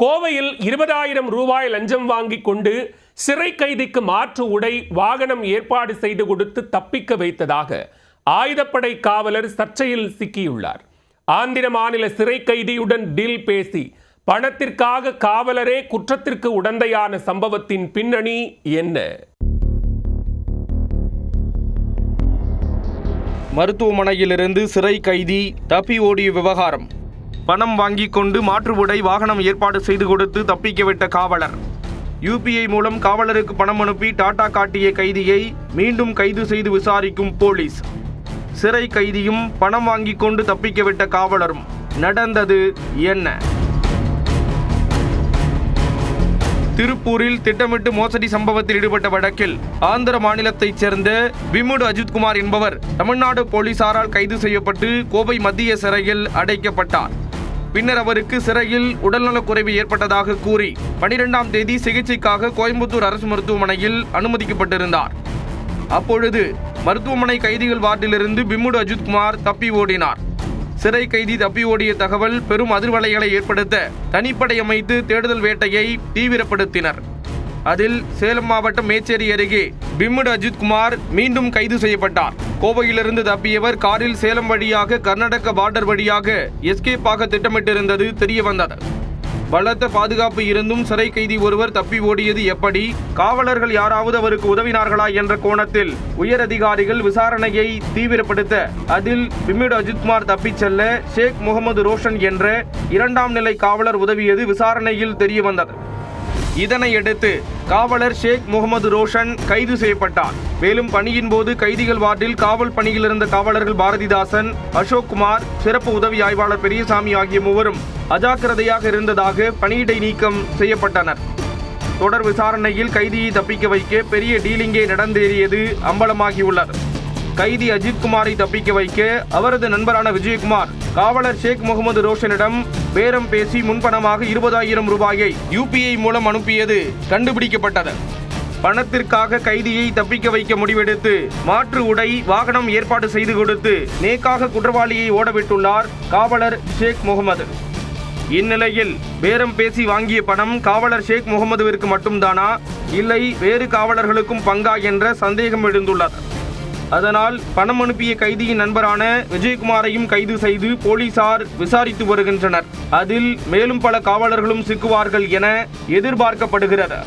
கோவையில் 20,000 ரூபாய் லஞ்சம் வாங்கிக் கொண்டு சிறை கைதிக்கு மாற்று உடை வாகனம் ஏற்பாடு செய்து கொடுத்து தப்பிக்க வைத்ததாக ஆயுதப்படை காவலர் சர்ச்சையில் சிக்கியுள்ளார். ஆந்திர மாநில சிறை கைதியுடன் டீல் பேசி பணத்திற்காக காவலரே குற்றத்திற்கு உடந்தையான சம்பவத்தின் பின்னணி என்ன? மருத்துவமனையிலிருந்து சிறை கைதி தப்பி ஓடிய விவகாரம். பணம் வாங்கிக் கொண்டு மாற்று உடை வாகனம் ஏற்பாடு செய்து கொடுத்து தப்பிக்கவிட்ட காவலர். UPI மூலம் காவலருக்கு பணம் அனுப்பி டாடா காட்டிய கைதியை மீண்டும் கைது செய்து விசாரிக்கும் போலீஸ். சிறை கைதியும் பணம் வாங்கிக் கொண்டு தப்பிக்கவிட்ட காவலரும். நடந்தது என்ன? திருப்பூரில் திட்டமிட்டு மோசடி சம்பவத்தில் ஈடுபட்ட வழக்கில் ஆந்திர மாநிலத்தைச் சேர்ந்த விமுடு அஜித்குமார் என்பவர் தமிழ்நாடு போலீசாரால் கைது செய்யப்பட்டு கோவை மத்திய சிறையில் அடைக்கப்பட்டார். பின்னர் அவருக்கு சிறையில் உடல்நலக்குறைவு ஏற்பட்டதாக கூறி 12ஆம் தேதி சிகிச்சைக்காக கோயம்புத்தூர் அரசு மருத்துவமனையில் அனுமதிக்கப்பட்டிருந்தார். அப்பொழுது மருத்துவமனை கைதிகள் வார்டிலிருந்து விமுடு அஜித்குமார் தப்பி ஓடினார். சிறை கைதி தப்பி ஓடிய தகவல் பெரும் அதிர்வலைகளை ஏற்படுத்த தனிப்படை அமைத்து தேடுதல் வேட்டையை தீவிரப்படுத்தினர். அதில் சேலம் மாவட்டம் மேச்சேரி அருகே விமுடு அஜித்குமார் மீண்டும் கைது செய்யப்பட்டார். கோவையிலிருந்து தப்பியவர் காரில் சேலம் வழியாக கர்நாடக பார்டர் வழியாக எஸ்கேப் ஆக திட்டமிட்டிருந்தது தெரியவந்தது. பலத்த பாதுகாப்பு இருந்தும் சிறை கைதி ஒருவர் தப்பி ஓடியது எப்படி? காவலர்கள் யாராவது அவருக்கு உதவினார்களா என்ற கோணத்தில் உயர் அதிகாரிகள் விசாரணையை தீவிரப்படுத்த அதில் விமுடு அஜித்குமார் தப்பிச் செல்ல ஷேக் முகமது ரோஷன் என்ற 2ஆம் நிலை காவலர் உதவியது விசாரணையில் தெரியவந்தது. இதனையடுத்து காவலர் ஷேக் முகமது ரோஷன் கைது செய்யப்பட்டார். மேலும் பணியின் போது கைதிகள் வார்டில் காவல் பணியில் இருந்த காவலர்கள் பாரதிதாசன், அசோக் குமார், சிறப்பு உதவி ஆய்வாளர் பெரியசாமி ஆகிய மூவரும் அஜாக்கிரதையாக இருந்ததாக பணியிடை நீக்கம் செய்யப்பட்டனர். தொடர் விசாரணையில் கைதியை தப்பிக்க வைக்க பெரிய டீலிங்கே நடந்தேறியது அம்பலமாகியுள்ளது. கைதி அஜித்குமாரை தப்பிக்க வைக்க அவரது நண்பரான விஜயகுமார் காவலர் ஷேக் முகமது ரோஷனிடம் பேரம் பேசி முன்பணமாக 20,000 ரூபாயை UPI மூலம் அனுப்பியது கண்டுபிடிக்கப்பட்டது. பணத்திற்காக கைதியை தப்பிக்க வைக்க முடிவெடுத்து மாற்று உடை வாகனம் ஏற்பாடு செய்து கொடுத்து நேக்காக குற்றவாளியை ஓடவிட்டுள்ளார் காவலர் ஷேக் முகமது. இந்நிலையில் பேரம் பேசி வாங்கிய பணம் காவலர் ஷேக் முகமதுவிற்கு மட்டும்தானா, இல்லை வேறு காவலர்களுக்கும் பங்கா என்ற சந்தேகம் எழுந்துள்ளது. அதனால் பணம் அனுப்பிய கைதியின் நண்பரான விஜயகுமாரையும் கைது செய்து போலீசார் விசாரித்து வருகின்றனர். அதில் மேலும் பல காவலர்களும் சிக்குவார்கள் என எதிர்பார்க்கப்படுகிறது.